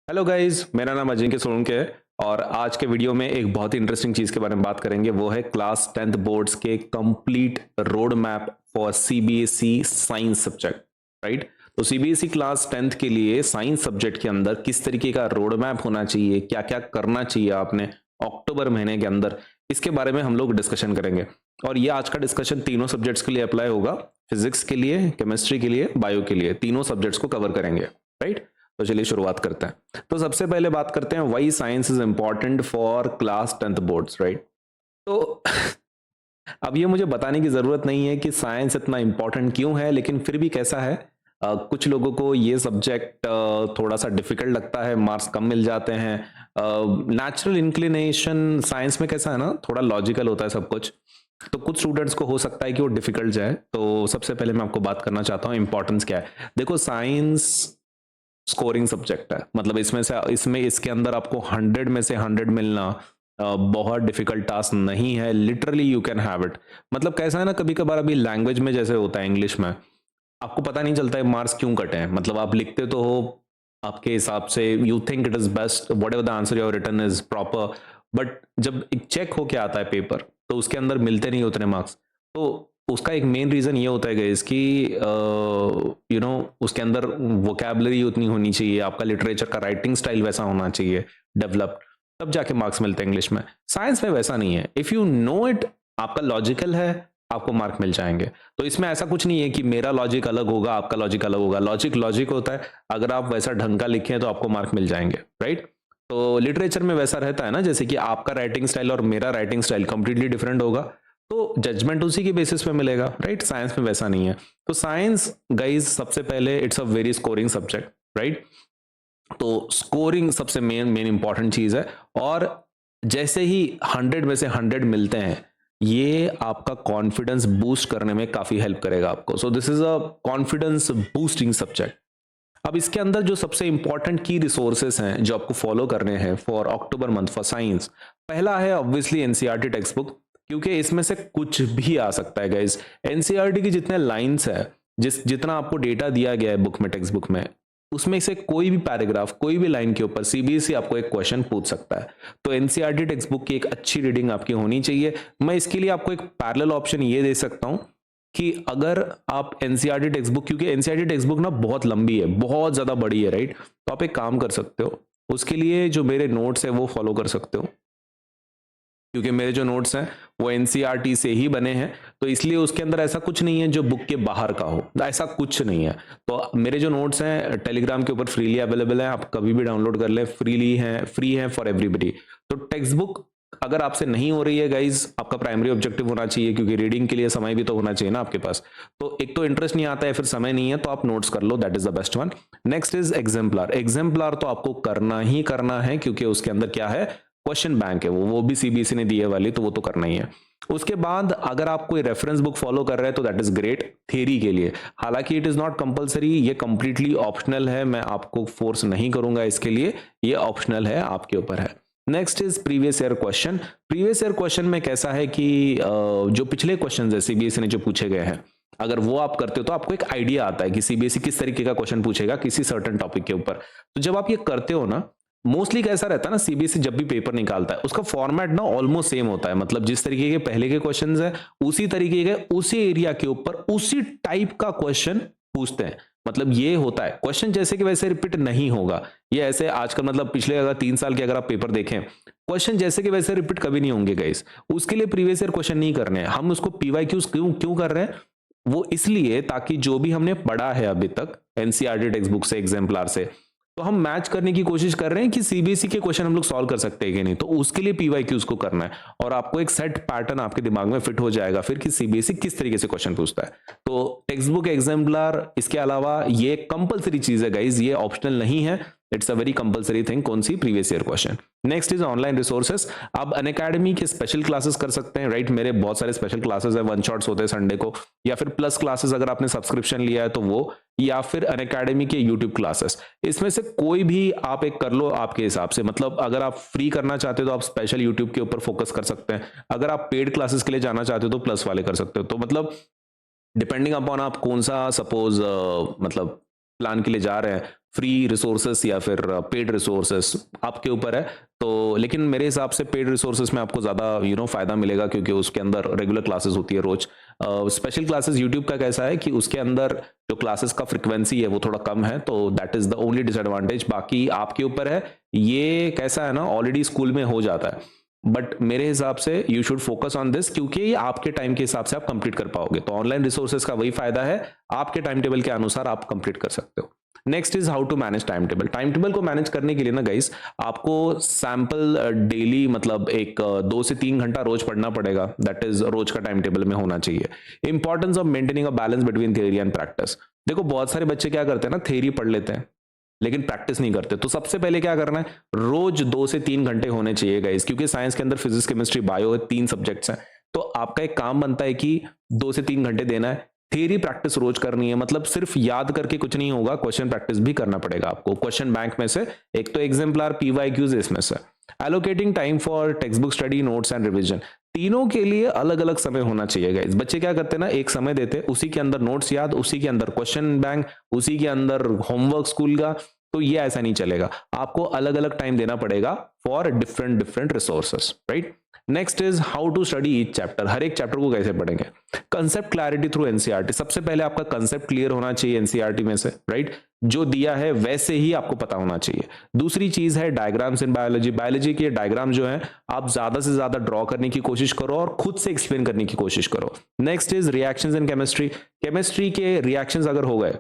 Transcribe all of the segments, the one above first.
Hello guys, मेरा नाम अजिंक्य सोलंकी है और आज के वीडियो में एक बहुत ही इंटरेस्टिंग चीज़ के बारे में बात करेंगे। वो है क्लास 10th बोर्ड्स के complete road map for CBSE science subject, right. तो सीबीएसई क्लास 10th के लिए साइंस सब्जेक्ट के अंदर किस तरीके का रोड मैप होना चाहिए, क्या क्या करना चाहिए आपने अक्टूबर महीने के अंदर, इसके बारे में हम लोग डिस्कशन करेंगे। और ये आज का डिस्कशन तीनों सब्जेक्ट्स के लिए अप्लाई होगा, फिजिक्स के लिए, केमिस्ट्री के लिए, बायो के लिए, तीनों सब्जेक्ट्स को कवर करेंगे, राइट। तो चलिए शुरुआत करते हैं। तो सबसे पहले बात करते हैं why science is important for class 10th boards, right. तो अब ये मुझे बताने की जरूरत नहीं है कि साइंस इतना इंपॉर्टेंट क्यों है, लेकिन फिर भी कैसा है, कुछ लोगों को ये सब्जेक्ट थोड़ा सा डिफिकल्ट लगता है, मार्क्स कम मिल जाते हैं। नेचुरल इंक्लिनेशन साइंस में कैसा है ना, थोड़ा लॉजिकल होता है सब कुछ। तो कुछ स्टूडेंट्स को हो सकता है कि वो डिफिकल्ट जाए। तो सबसे पहले मैं आपको बात करना चाहता हूँ इंपॉर्टेंस क्या है। देखो, साइंस स्कोरिंग सब्जेक्ट है, मतलब इसमें इसके अंदर आपको 100 में से 100 मिलना बहुत डिफिकल्ट टास्क नहीं है। Literally you can have it. मतलब कैसा है ना, कभी कभार अभी लैंग्वेज में जैसे होता है, इंग्लिश में आपको पता नहीं चलता है मार्क्स क्यों कटे हैं। मतलब आप लिखते तो हो आपके हिसाब से, you think it is best, what ever the answer your return is proper, but जब एक चेक होके आता है पेपर तो उसके अंदर मिलते नहीं उतने मार्क्स। तो उसका एक मेन रीजन ये होता है गाइस कि उसके अंदर वोकैबलरी उतनी होनी चाहिए, आपका लिटरेचर का राइटिंग स्टाइल वैसा होना चाहिए डेवलप्ड, तब जाके मार्क्स मिलते हैं इंग्लिश में। साइंस में वैसा नहीं है। इफ यू नो इट, आपका लॉजिकल है, आपको मार्क मिल जाएंगे। तो इसमें ऐसा कुछ नहीं है कि मेरा लॉजिक अलग होगा, आपका लॉजिक अलग होगा। लॉजिक लॉजिक होता है, अगर आप वैसा ढंग का लिखें तो आपको मार्क मिल जाएंगे, राइट। तो लिटरेचर में वैसा रहता है ना, जैसे कि आपका राइटिंग स्टाइल और मेरा राइटिंग स्टाइल कंप्लीटली डिफरेंट होगा, तो जजमेंट उसी की बेसिस पे मिलेगा, राइट। साइंस में वैसा नहीं है। तो साइंस गाइज, सबसे पहले it's a very scoring subject, right. तो स्कोरिंग सबसे मेन मेन इंपॉर्टेंट चीज है। और जैसे ही 100 में से 100 मिलते हैं, ये आपका कॉन्फिडेंस बूस्ट करने में काफी हेल्प करेगा आपको। So this is a confidence boosting subject. अब इसके अंदर जो सबसे इंपॉर्टेंट की रिसोर्सेस हैं जो आपको फॉलो करने हैं for October month for science, पहला है ऑब्वियसली एनसीईआरटी टेक्स्ट बुक, क्योंकि इसमें से कुछ भी आ सकता है गाइस। एनसीईआरटी की जितने लाइंस है, जितना आपको डेटा दिया गया है बुक में, टेक्स्ट बुक में, उसमें से कोई भी पैराग्राफ, कोई भी लाइन के ऊपर सीबीएसई आपको एक क्वेश्चन पूछ सकता है। तो एनसीईआरटी टेक्स्ट बुक की एक अच्छी रीडिंग आपकी होनी चाहिए। मैं इसके लिए आपको एक पैरेलल ऑप्शन ये दे सकता हूं कि अगर आप एनसीईआरटी टेक्स्ट बुक, क्योंकि एनसीईआरटी टेक्स्ट बुक ना बहुत लंबी है, बहुत ज्यादा बड़ी है, राइट। तो आप एक काम कर सकते हो, उसके लिए जो मेरे नोट्स है वो फॉलो कर सकते हो, क्योंकि मेरे जो नोट्स हैं वो एनसीईआरटी से ही बने हैं। तो इसलिए उसके अंदर ऐसा कुछ नहीं है जो बुक के बाहर का हो, ऐसा कुछ नहीं है। तो मेरे जो नोट्स हैं टेलीग्राम के ऊपर फ्रीली अवेलेबल है, आप कभी भी डाउनलोड कर ले, फ्री है फॉर एवरीबडी। तो टेक्स्ट बुक अगर आपसे नहीं हो रही है गाइज, आपका प्राइमरी ऑब्जेक्टिव होना चाहिए, क्योंकि रीडिंग के लिए समय भी तो होना चाहिए ना आपके पास। तो एक तो इंटरेस्ट नहीं आता है, फिर समय नहीं है, तो आप नोट्स कर लो, that is the best one. Next is exemplar. Exemplar तो आपको करना ही करना है, क्योंकि उसके अंदर क्या है, क्वेश्चन बैंक है, वो भी सीबीएसई ने दिए वाली, तो वो तो करना ही है। उसके बाद अगर आप कोई रेफरेंस बुक फॉलो कर रहे हैं तो दैट इज ग्रेट थ्योरी के लिए। हालांकि इट इज नॉट कंपलसरी, ये कंप्लीटली ऑप्शनल है, मैं आपको फोर्स नहीं करूंगा इसके लिए, ये ऑप्शनल है, आपके ऊपर है। Next is previous year question. Previous year question में कैसा है कि जो पिछले क्वेश्चन है सीबीएसई ने जो पूछे गए हैं, अगर वो आप करते हो तो आपको एक आइडिया आता है कि सीबीएसई किस तरीके का क्वेश्चन पूछेगा किसी सर्टेन टॉपिक के ऊपर। तो जब आप ये करते हो ना, मोस्टली कैसा रहता है ना, सीबीएसई जब भी पेपर निकालता है उसका फॉर्मेट ना ऑलमोस्ट सेम होता है। मतलब जिस तरीके के पहले के क्वेश्चंस है, उसी तरीके के उसी एरिया के ऊपर उसी टाइप का क्वेश्चन पूछते हैं। मतलब ये होता है, क्वेश्चन जैसे कि वैसे रिपीट नहीं होगा। ये ऐसे आजकल, मतलब पिछले अगर 3 साल के अगर आप पेपर देखें, क्वेश्चन जैसे कि वैसे रिपीट कभी नहीं होंगे गाइस। उसके लिए प्रीवियस ईयर क्वेश्चन नहीं करने हैं हम, उसको पीवाईक्यूज क्यों क्यों कर रहे हैं, वो इसलिए ताकि जो भी हमने पढ़ा है अभी तक एनसीईआरटी टेक्स्ट बुक से, एग्जाम्पलर से, तो हम मैच करने की कोशिश कर रहे हैं कि सीबीएसई के क्वेश्चन हम लोग सॉल्व कर सकते हैं कि नहीं। तो उसके लिए पीवाईक्यूज को करना है, और आपको एक सेट पैटर्न आपके दिमाग में फिट हो जाएगा फिर कि सीबीएसई किस तरीके से क्वेश्चन पूछता है। तो टेक्स्ट बुक एग्जाम्पलर, इसके अलावा ये कंपलसरी चीज है गाइज, ये ऑप्शनल नहीं है, it's a very compulsory thing. कौन सी? Previous year question. Next is online resources. आप अनअकैडमी के स्पेशल क्लासेस कर सकते हैं, राइट। मेरे बहुत सारे स्पेशल क्लासेस है, वन शॉट्स होते हैं संडे को, या फिर प्लस क्लासेस अगर आपने सब्सक्रिप्शन लिया है तो वो, या फिर अनअकैडमी के यूट्यूब क्लासेस। इसमें से कोई भी आप एक कर लो आपके हिसाब से। मतलब अगर आप फ्री करना चाहते हो तो आप स्पेशल यूट्यूब के ऊपर फोकस कर सकते हैं, अगर आप पेड क्लासेस के लिए जाना चाहते हो तो प्लस वाले कर सकते हो। तो मतलब डिपेंडिंग अपॉन आप कौन सा सपोज मतलब प्लान के लिए जा रहे हैं, फ्री रिसोर्सेस या फिर पेड रिसोर्सेस, आपके ऊपर है। तो लेकिन मेरे हिसाब से पेड रिसोर्सेस में आपको ज़्यादा फायदा मिलेगा, क्योंकि उसके अंदर रेगुलर क्लासेस होती है रोज। स्पेशल क्लासेस यूट्यूब का कैसा है कि उसके अंदर जो क्लासेस का फ्रिक्वेंसी है वो थोड़ा कम है, तो that is the only disadvantage. बाकी आपके ऊपर है, ये कैसा है ना, ऑलरेडी स्कूल में हो जाता है, बट मेरे हिसाब से you should focus on this, क्योंकि ये आपके टाइम के हिसाब से आप कंप्लीट कर पाओगे। तो ऑनलाइन रिसोर्सेज का वही फायदा है, आपके टाइम टेबल के अनुसार आप कंप्लीट कर सकते हो। Next is how to manage time table. Time table को मैनेज करने के लिए ना गाइस, आपको सैंपल डेली मतलब एक 2 से 3 घंटा रोज पढ़ना पड़ेगा। दैट इज रोज का टाइम टेबल में होना चाहिए। Importance of maintaining a balance between theory and practice. देखो बहुत सारे बच्चे क्या करते हैं ना, थ्योरी पढ़ लेते हैं लेकिन प्रैक्टिस नहीं करते। तो सबसे पहले क्या करना है, रोज 2 से 3 घंटे होने चाहिए गाइस, क्योंकि साइंस के अंदर फिजिक्स केमिस्ट्री बायो है, 3 सब्जेक्ट्स हैं। तो आपका एक काम बनता है कि 2 से 3 घंटे देना है। थियरी प्रैक्टिस रोज करनी है, मतलब सिर्फ याद करके कुछ नहीं होगा, क्वेश्चन प्रैक्टिस भी करना पड़ेगा आपको। क्वेश्चन बैंक में से एक तो एग्जाम्पलर पीवाईक्यूज इसमें से। Allocating time for text book study, notes and revision, तीनों के लिए अलग अलग समय होना चाहिए गाइस। बच्चे क्या करते हैं ना, एक समय देते हैं, उसी के अंदर नोट्स याद, उसी के अंदर क्वेश्चन बैंक, उसी के अंदर होमवर्क स्कूल का। तो ये ऐसा नहीं चलेगा, आपको अलग अलग टाइम देना पड़ेगा for different different resources, right. Next is how to study each chapter. हर एक चैप्टर को कैसे पढ़ेंगे। Concept clarity through NCERT. सबसे पहले आपका कंसेप्ट क्लियर होना चाहिए एनसीईआरटी में से, राइट। जो दिया है वैसे ही आपको पता होना चाहिए। दूसरी चीज है डायग्राम्स इन बायोलॉजी। बायोलॉजी के डायग्राम जो है आप ज्यादा से ज्यादा ड्रॉ करने की कोशिश करो और खुद से एक्सप्लेन करने की कोशिश करो। Next is reactions in chemistry. Chemistry के रिएक्शंस अगर हो गए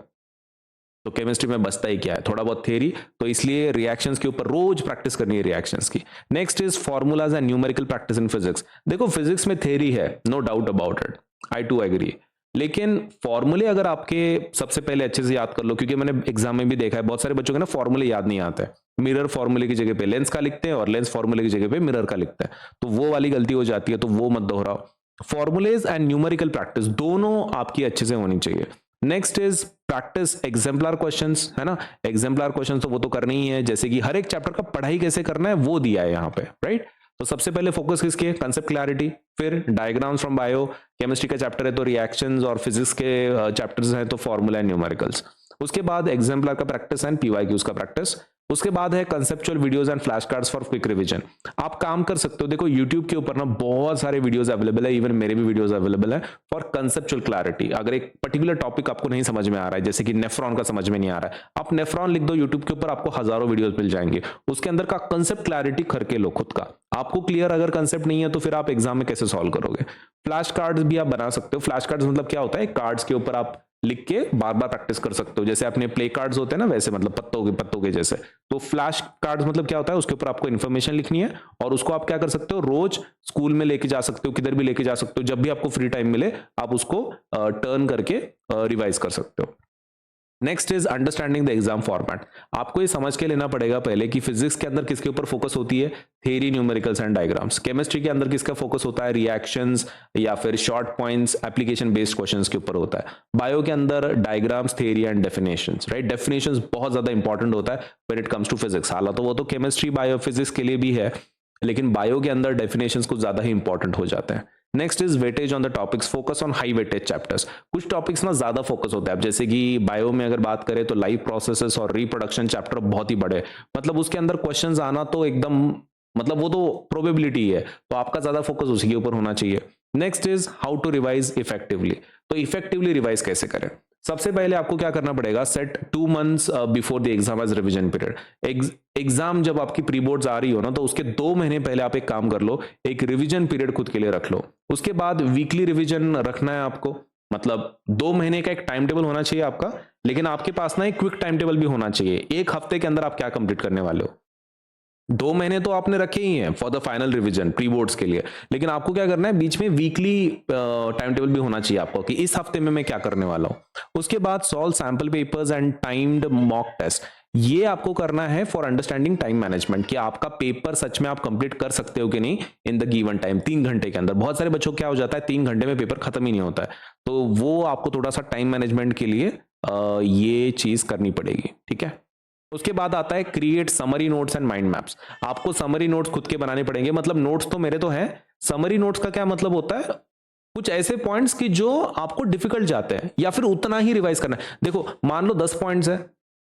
तो केमिस्ट्री में बचता ही क्या है, थोड़ा बहुत थ्योरी, तो इसलिए रिएक्शंस के ऊपर रोज प्रैक्टिस करनी है रिएक्शंस की। Next is formulas and numerical practice in physics. देखो फिजिक्स में थ्योरी है, no doubt about it, I too agree, लेकिन फॉर्मूले अगर आपके सबसे पहले अच्छे से याद कर लो, क्योंकि मैंने एग्जाम में भी देखा है बहुत सारे बच्चों के ना फॉर्मूले याद नहीं आते हैं। मिरर फॉर्मूले की जगह पे लेंस का लिखते हैं और लेंस फॉर्मूले की जगह पे मिरर का लिखते हैं, तो वो वाली गलती हो जाती है, तो वो मत दोहराओ। फॉर्मूलेज एंड न्यूमेरिकल प्रैक्टिस दोनों आपकी अच्छे से होनी चाहिए। Next is practice exemplar questions, है ना। एग्जाम्पलर क्वेश्चंस तो वो तो करनी ही है, जैसे कि हर एक चैप्टर का पढ़ाई कैसे करना है वो दिया है यहाँ पे, राइट। तो सबसे पहले फोकस किसके, कंसेप्ट क्लैरिटी, फिर डायग्राम्स फ्रॉम बायो, केमिस्ट्री का चैप्टर है तो रिएक्शंस, और फिजिक्स के चैप्टर्स हैं तो फॉर्मूला एंड न्यूमेरिकल्स। उसके बाद एग्जाम्पलर का प्रैक्टिस एंड पीवाईक्यूज का प्रैक्टिस। उसके बाद है conceptual videos and flash cards for quick revision. आप काम कर सकते हो, देखो यूट्यूब के ऊपर ना बहुत सारे वीडियोस अवेलेबल है, इवन मेरे भी वीडियोस अवेलेबल है फॉर कंसेप्चुअल क्लैरिटी। अगर एक पर्टिकुलर टॉपिक आपको नहीं समझ में आ रहा है, जैसे कि नेफ्रॉन का समझ में नहीं आ रहा है, आप नेफ्रॉन लिख दो यूट्यूब के ऊपर, आपको हजारों वीडियोस मिल जाएंगे, उसके अंदर का कंसेप्ट क्लैरिटी करके लो खुद का। आपको क्लियर अगर कंसेप्ट नहीं है तो फिर आप एग्जाम में कैसे सॉल्व करोगे। फ्लैश कार्ड्स भी आप बना सकते हो। फ्लैश कार्ड्स मतलब क्या होता है, कार्ड्स के ऊपर आप लिख के बार बार प्रैक्टिस कर सकते हो, जैसे अपने प्ले कार्ड्स होते हैं ना वैसे, मतलब पत्तों के जैसे। तो फ्लैश कार्ड्स मतलब क्या होता है, उसके ऊपर आपको इन्फॉर्मेशन लिखनी है और उसको आप क्या कर सकते हो, रोज स्कूल में लेके जा सकते हो, किधर भी लेके जा सकते हो, जब भी आपको फ्री टाइम मिले आप उसको टर्न करके रिवाइज कर सकते हो। Next is understanding the exam format. आपको ये समझ के लेना पड़ेगा पहले कि फिजिक्स के अंदर किसके ऊपर फोकस होती है, theory, numericals and diagrams. Chemistry के अंदर किसका फोकस होता है, रिएक्शंस या फिर short points, application based questions के ऊपर होता है। बायो के अंदर diagrams, theory and definitions, right. Definitions बहुत ज्यादा इंपॉर्टेंट होता है when it comes to physics. हालांकि वो तो केमिस्ट्री बायो फिजिक्स के लिए भी है, लेकिन बायो के अंदर डेफिनेशंस कुछ ज्यादा ही इंपॉर्टेंट हो जाते हैं। Next is weightage on the topics, focus on high weightage chapters. कुछ टॉपिक्स ना ज्यादा फोकस होता है, जैसे कि बायो में अगर बात करें तो लाइफ प्रोसेसेस और रिप्रोडक्शन चैप्टर बहुत ही बड़े, मतलब उसके अंदर क्वेश्चंस आना तो एकदम, मतलब वो तो प्रोबेबिलिटी है, तो आपका ज्यादा फोकस उसी के ऊपर होना चाहिए। Next is how to revise effectively. तो इफेक्टिवली रिवाइज कैसे करें, सबसे पहले आपको क्या करना पड़ेगा, set 2 months before the exam as revision period. Exam जब आपकी प्री बोर्ड्स आ रही हो ना, तो उसके 2 महीने पहले आप एक काम कर लो, एक रिवीजन पीरियड खुद के लिए रख लो। उसके बाद वीकली रिवीजन रखना है आपको, मतलब 2 महीने का एक टाइम टेबल होना चाहिए आपका, लेकिन आपके पास ना एक क्विक टाइम टेबल भी होना चाहिए, एक हफ्ते के अंदर आप क्या कंप्लीट करने वाले हो। 2 महीने तो आपने रखे ही हैं for the final revision pre boards के लिए, लेकिन आपको क्या करना है, बीच में वीकली टाइम टेबल भी होना चाहिए आपको कि इस हफ्ते में मैं क्या करने वाला हूं। उसके बाद solve sample papers and timed mock test. ये आपको करना है फॉर अंडरस्टैंडिंग टाइम मैनेजमेंट, कि आपका पेपर सच में आप कंप्लीट कर सकते हो कि नहीं इन द गिवन टाइम, 3 घंटे के अंदर। बहुत सारे बच्चों को क्या हो जाता है, 3 घंटे में पेपर खत्म ही नहीं होता है, तो वो आपको थोड़ा सा टाइम मैनेजमेंट के लिए ये चीज करनी पड़ेगी, ठीक है। उसके बाद आता है create summary notes and mind maps. आपको समरी नोट्स खुद के बनाने पड़ेंगे, मतलब नोट्स तो मेरे तो हैं, समरी नोट्स का क्या मतलब होता है, कुछ ऐसे पॉइंट्स की जो आपको डिफिकल्ट जाते हैं या फिर उतना ही रिवाइज करना है। देखो मान लो 10 पॉइंट्स है,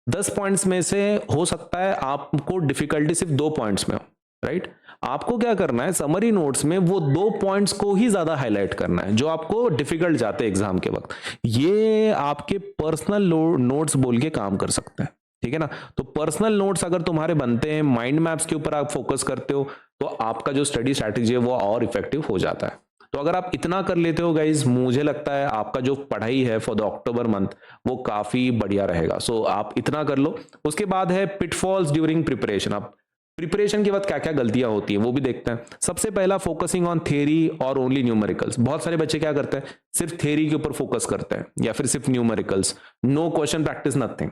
10 पॉइंट्स में से हो सकता है आपको डिफिकल्टी सिर्फ 2 पॉइंट्स में हो, राइट? आपको क्या करना है, समरी नोट्स में वो 2 पॉइंट्स को ही ज्यादा हाईलाइट करना है जो आपको डिफिकल्ट जाते हैं एग्जाम के वक्त। ये आपके पर्सनल नोट्स बोल के काम कर सकते हैं, ठीक है ना? तो पर्सनल नोट्स अगर तुम्हारे बनते हैं, माइंड मैप्स के ऊपर आप फोकस करते हो, तो आपका जो स्टडी स्ट्रैटेजी है वो और इफेक्टिव हो जाता है। तो अगर आप इतना कर लेते हो गाइज, मुझे लगता है आपका जो पढ़ाई है फॉर द अक्टूबर मंथ वो काफी बढ़िया रहेगा। सो आप इतना कर लो। उसके बाद है पिटफॉल्स ड्यूरिंग प्रिपरेशन। आप प्रिपरेशन के बाद क्या क्या गलतियां होती हैं वो भी देखते हैं। सबसे पहला, फोकसिंग ऑन थ्योरी और ओनली न्यूमेरिकल्स। बहुत सारे बच्चे क्या करते हैं, सिर्फ थ्योरी के ऊपर फोकस करते हैं या फिर सिर्फ numericals, no question practice, nothing.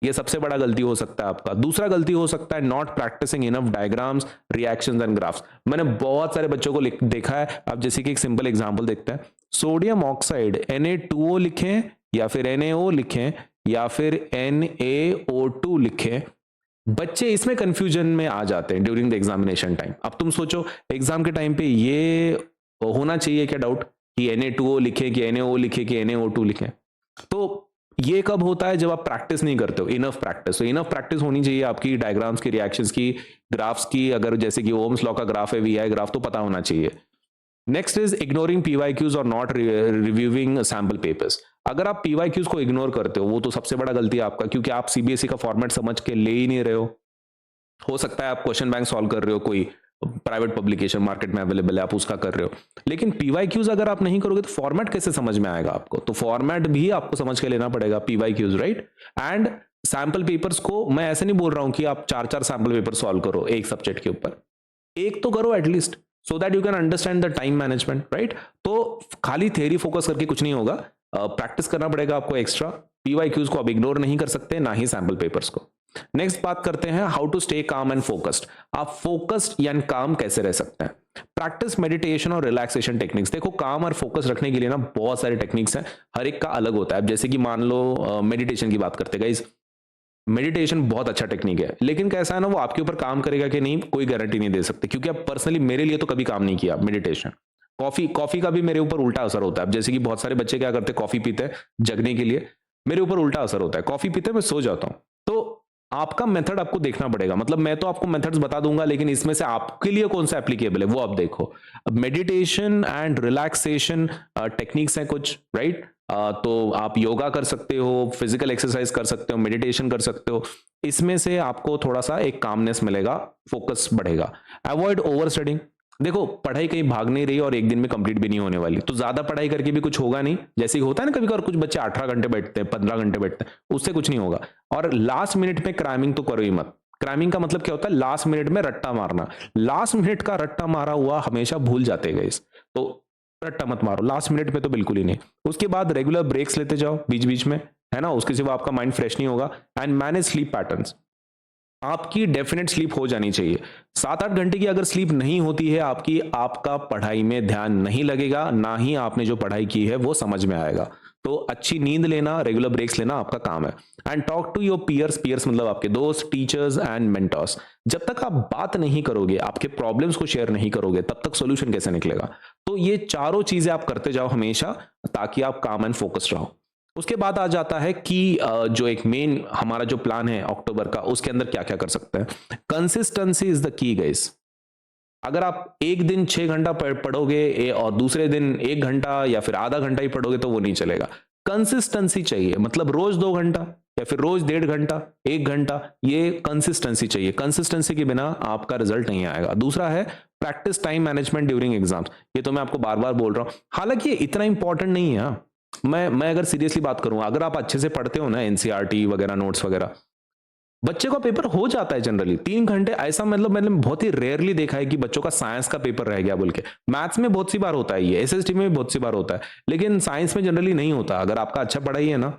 ये सबसे बड़ा गलती हो सकता है आपका। दूसरा गलती हो सकता है not practising enough diagrams, reactions and graphs. मैंने बहुत सारे बच्चों को देखा है। अब जैसे कि एक सिंपल एग्जांपल देखते हैं, सोडियम ऑक्साइड Na2O लिखें या फिर NaO लिखें या फिर NaO2 लिखें, बच्चे इसमें कंफ्यूजन में आ जाते हैं ड्यूरिंग द एग्जामिनेशन टाइम। अब तुम सोचो एग्जाम के टाइम पे ये होना चाहिए क्या डाउट कि Na2O लिखे कि NaO लिखे कि NaO2 लिखे? तो ये कब होता है, जब आप प्रैक्टिस नहीं करते हो, इनफ प्रैक्टिस। तो इनफ प्रैक्टिस होनी चाहिए आपकी डायग्राम्स की, रिएक्शंस की, ग्राफ्स की। अगर जैसे कि ओम्स लॉ का ग्राफ है, VI ग्राफ, तो पता होना चाहिए। नेक्स्ट इज इग्नोरिंग PYQs और नॉट रिव्यूइंग सैंपल पेपर्स। अगर आप PYQs को इग्नोर करते हो, वो तो सबसे बड़ा गलती है आपका, क्योंकि आप CBSE का फॉर्मेट समझ के ले ही नहीं रहे हो सकता है आप क्वेश्चन बैंक सॉल्व कर रहे हो, कोई प्राइवेट पब्लिकेशन मार्केट में अवेलेबल है, आप उसका कर रहे हो, लेकिन PYQs अगर आप नहीं करोगे तो फॉर्मेट कैसे समझ में आएगा आपको? तो फॉर्मेट भी आपको समझ के लेना पड़ेगा, PYQs, right? And sample papers को मैं ऐसे नहीं बोल रहा हूं कि आप 4-4 सैंपल पेपर सॉल्व करो एक सब्जेक्ट के ऊपर, एक तो करो at least, so that you can understand the time management, right? तो खाली थ्योरी फोकस करके कुछ नहीं होगा, प्रैक्टिस करना पड़ेगा आपको एक्स्ट्रा। PYQs को आप इग्नोर नहीं कर सकते, ना ही सैंपल पेपर्स को। नेक्स्ट बात करते हैं how to stay calm and focused. आप फोकस्ड यानी काम कैसे रह सकते हैं? प्रैक्टिस मेडिटेशन और रिलैक्सेशन टेक्निक्स। देखो, काम और फोकस रखने के लिए ना बहुत सारे टेक्निक्स हैं, हर एक का अलग होता है। अब जैसे कि मान लो मेडिटेशन की बात करते हैं गाइस, मेडिटेशन बहुत अच्छा टेक्निक है, लेकिन कैसा है ना, वो आपके ऊपर काम करेगा कि नहीं कोई गारंटी नहीं दे सकते, क्योंकि अब पर्सनली मेरे लिए तो कभी काम नहीं किया मेडिटेशन। कॉफी का भी मेरे ऊपर उल्टा असर होता है। अब जैसे कि बहुत सारे बच्चे क्या करते हैं, कॉफी पीते हैं जगने के लिए, मेरे ऊपर उल्टा असर होता है। कॉफी पीते मैं सो जाता हूं। तो आपका मेथड आपको देखना पड़ेगा। मतलब मैं तो आपको मेथड्स बता दूंगा, लेकिन इसमें से आपके लिए कौन सा एप्लीकेबल है वो आप देखो। अब मेडिटेशन एंड रिलैक्सेशन टेक्निक्स हैं कुछ, राइट? तो आप योगा कर सकते हो, फिजिकल एक्सरसाइज कर सकते हो, मेडिटेशन कर सकते हो। इसमें से आपको थोड़ा सा एक कामनेस मिलेगा, फोकस बढ़ेगा। Avoid over studying. देखो, पढ़ाई कहीं भाग नहीं रही और एक दिन में कंप्लीट भी नहीं होने वाली, तो ज्यादा पढ़ाई करके भी कुछ होगा नहीं। जैसे होता है ना, कभी कभार कुछ बच्चे 18 घंटे बैठते हैं, 15 घंटे बैठते हैं, उससे कुछ नहीं होगा। और लास्ट मिनट में क्रैमिंग तो करो ही मत। क्रैमिंग का मतलब क्या होता है? लास्ट मिनट में रट्टा मारना। लास्ट मिनट का रट्टा मारा हुआ हमेशा भूल जाते हैं गाइस, तो रट्टा मत मारो लास्ट मिनट में, तो बिल्कुल ही नहीं। उसके बाद रेगुलर ब्रेक्स लेते जाओ बीच बीच में, है ना? उसके सिवा आपका माइंड फ्रेश नहीं होगा। And manage sleep patterns. आपकी डेफिनेट स्लीप हो जानी चाहिए। 7-8 घंटे की अगर स्लीप नहीं होती है आपकी, आपका पढ़ाई में ध्यान नहीं लगेगा, ना ही आपने जो पढ़ाई की है वो समझ में आएगा। तो अच्छी नींद लेना, रेगुलर ब्रेक्स लेना आपका काम है। And talk to your peers मतलब आपके दोस्त, टीचर्स एंड मेंटर्स। जब तक आप बात नहीं करोगे, आपके प्रॉब्लम्स को शेयर नहीं करोगे, तब तक सॉल्यूशन कैसे निकलेगा? तो ये चारों चीजें आप करते जाओ हमेशा, ताकि आप काम एंड फोकस्ड रहो। उसके बाद आ जाता है कि जो एक मेन हमारा जो प्लान है अक्टूबर का, उसके अंदर क्या क्या कर सकते हैं। Consistency is the key guys. अगर आप एक दिन 6 घंटा पढ़ोगे और दूसरे दिन 1 घंटा या फिर आधा घंटा ही पढ़ोगे तो वो नहीं चलेगा। कंसिस्टेंसी चाहिए, मतलब रोज 2 घंटा या फिर रोज 1.5 घंटा, 1 घंटा, ये कंसिस्टेंसी चाहिए। कंसिस्टेंसी के बिना आपका रिजल्ट नहीं आएगा। दूसरा है practice time management during exams. ये तो मैं आपको बार बार बोल रहा हूं, हालांकि ये इतना इंपॉर्टेंट नहीं है। मैं अगर सीरियसली बात करूं, अगर आप अच्छे से पढ़ते हो ना, एनसीईआरटी वगैरह नोट्स वगैरह, बच्चे का पेपर हो जाता है जनरली 3 घंटे। ऐसा मतलब मैंने बहुत ही रेयरली देखा है कि बच्चों का साइंस का पेपर रह गया बोल के। मैथ्स में बहुत सी बार होता है, ये एसएसटी में भी बहुत सी बार होता है, लेकिन साइंस में जनरली नहीं होता। अगर आपका अच्छा पढ़ाई है ना,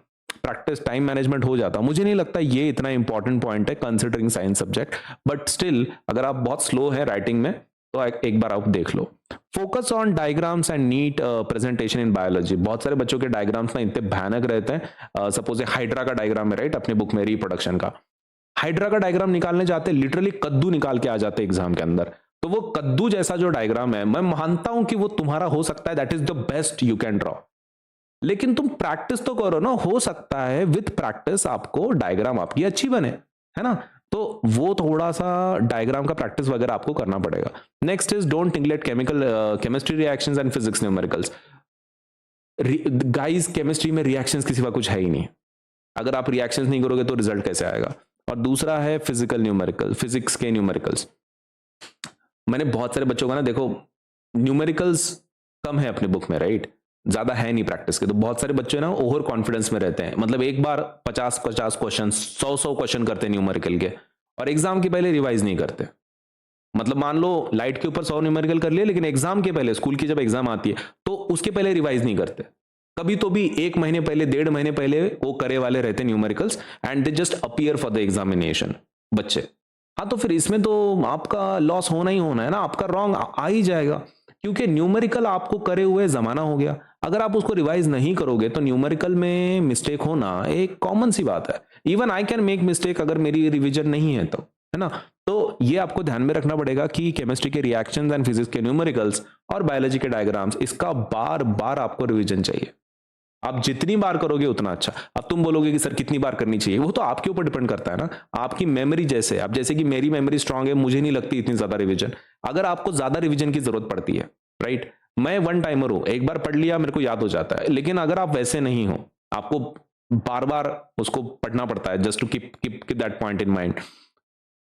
प्रैक्टिस टाइम मैनेजमेंट हो जाता। मुझे नहीं लगता ये इतना इंपॉर्टेंट पॉइंट है considering science subject, but still अगर आप बहुत स्लो है राइटिंग में तो एक बार आप देख लो। Focus on diagrams and neat presentation in biology. बहुत सारे बच्चों के डायग्राम्स ना इतने भयानक रहते हैं। सपोज हाइड्रा का डायग्राम है, राइट, अपने बुक में रिप्रोडक्शन का। हाइड्रा का डायग्राम निकालने जाते लिटरली कद्दू निकाल के आ जाते एग्जाम के अंदर। तो वो कद्दू जैसा जो डायग्राम है, मैं मानता हूं कि वो तुम्हारा हो सकता है, that is the best you can draw, लेकिन तुम प्रैक्टिस तो करो ना, हो सकता है विद प्रैक्टिस आपको डायग्राम आपकी अच्छी बने, है ना। तो वो थोड़ा सा डायग्राम का प्रैक्टिस वगैरह आपको करना पड़ेगा। Next is don't neglect chemistry reactions and physics numericals. Guys chemistry में रिएक्शंस के सिवा कुछ है ही नहीं, अगर आप रिएक्शंस नहीं करोगे तो रिजल्ट कैसे आएगा। और दूसरा है फिजिकल न्यूमेरिकल, फिजिक्स के न्यूमेरिकल्स। मैंने बहुत सारे बच्चों का ना, देखो न्यूमेरिकल्स कम है अपने बुक में, राइट, ज्यादा है नहीं प्रैक्टिस के, तो बहुत सारे बच्चे ना ओवर कॉन्फिडेंस में रहते हैं, मतलब एक बार 50-50 क्वेश्चन, 100-100 क्वेश्चन करते हैं न्यूमेरिकल के, और एग्जाम के पहले रिवाइज नहीं करते। मतलब मान लो लाइट के ऊपर 100 न्यूमेरिकल कर लिए, लेकिन एग्जाम के पहले, स्कूल की जब एग्जाम आती है तो उसके पहले रिवाइज नहीं करते। कभी तो भी 1 महीने पहले, 1.5 महीने पहले वो करे वाले रहते numericals, and they just appear for the examination बच्चे। हाँ, तो फिर इसमें तो आपका लॉस होना ही होना है ना, आपका रॉन्ग आ ही जाएगा, क्योंकि न्यूमेरिकल आपको करे हुए जमाना हो गया। अगर आप उसको रिवाइज नहीं करोगे तो न्यूमेरिकल में मिस्टेक होना एक कॉमन सी बात है। Even I can make mistake अगर मेरी रिवीजन नहीं है तो, है ना। तो ये आपको ध्यान में रखना पड़ेगा कि केमिस्ट्री के रिएक्शंस एंड फिजिक्स के न्यूमेरिकल्स और बायोलॉजी के डायग्राम्स, इसका बार बार आपको रिवीजन चाहिए। आप जितनी बार करोगे उतना अच्छा। अब तुम बोलोगे कि सर कितनी बार करनी चाहिए, वो तो आपके ऊपर डिपेंड करता है ना, आपकी मेमोरी जैसे। अब जैसे कि मेरी मेमोरी स्ट्रांग है, मुझे नहीं लगती इतनी ज्यादा रिवीजन। अगर आपको ज्यादा रिवीजन की जरूरत पड़ती है, राइट, मैं वन टाइमर हूं, एक बार पढ़ लिया मेरे को याद हो जाता है, लेकिन अगर आप वैसे नहीं हो, आपको बार बार उसको पढ़ना पड़ता है just to keep that point in mind,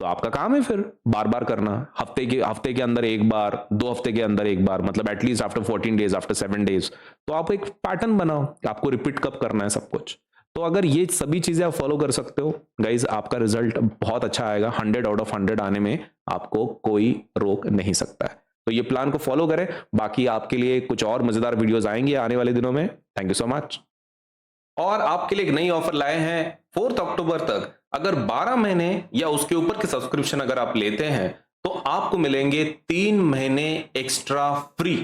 तो आपका काम है फिर बार बार करना। हफ्ते के अंदर एक बार, 2 हफ्ते के अंदर एक बार, मतलब at least after 14 days, after 7 days. तो आप एक पैटर्न बनाओ कि आपको रिपीट कब करना है सब कुछ। तो अगर ये सभी चीजें आप फॉलो कर सकते हो गाइज, आपका रिजल्ट बहुत अच्छा आएगा। 100 आउट ऑफ 100 आने में आपको कोई रोक नहीं सकता है। तो ये प्लान को फॉलो करें। बाकी आपके लिए कुछ और मजेदार वीडियोस आएंगे आने वाले दिनों में। Thank you so much. और आपके लिए एक नई ऑफर लाए हैं 4 अक्टूबर तक। अगर 12 महीने या उसके ऊपर के सब्सक्रिप्शन अगर आप लेते हैं तो आपको मिलेंगे 3 महीने एक्स्ट्रा फ्री।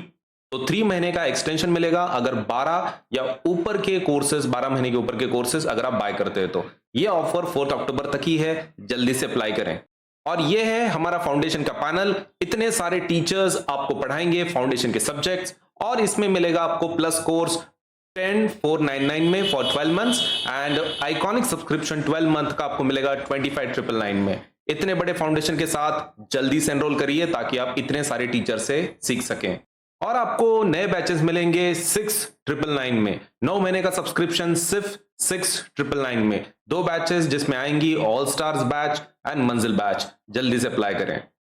तो 3 महीने का एक्सटेंशन मिलेगा अगर 12 या ऊपर के कोर्सेज, 12 महीने के ऊपर के कोर्सेज अगर आप बाय करते हैं तो। ये ऑफर 4 अक्टूबर तक ही है, जल्दी से अप्लाई करें। और ये है हमारा फाउंडेशन का पैनल। इतने सारे टीचर्स आपको पढ़ाएंगे फाउंडेशन के सब्जेक्ट्स, और इसमें मिलेगा आपको प्लस कोर्स 10,499 में for 12 months, and iconic subscription 12 month का आपको मिलेगा 25,999 में। इतने बड़े फाउंडेशन के साथ जल्दी से एनरोल करिए ताकि आप इतने सारे टीचर से सीख सकें। और आपको नए बैचेस मिलेंगे 6,999 में। 9 महीने का सब्सक्रिप्शन सिर्फ 6,999 में। 2 बैचेस जिसमें आएंगी ऑल स्टार्स बैच एंड मंजिल बैच। जल्दी से अप्लाई करें।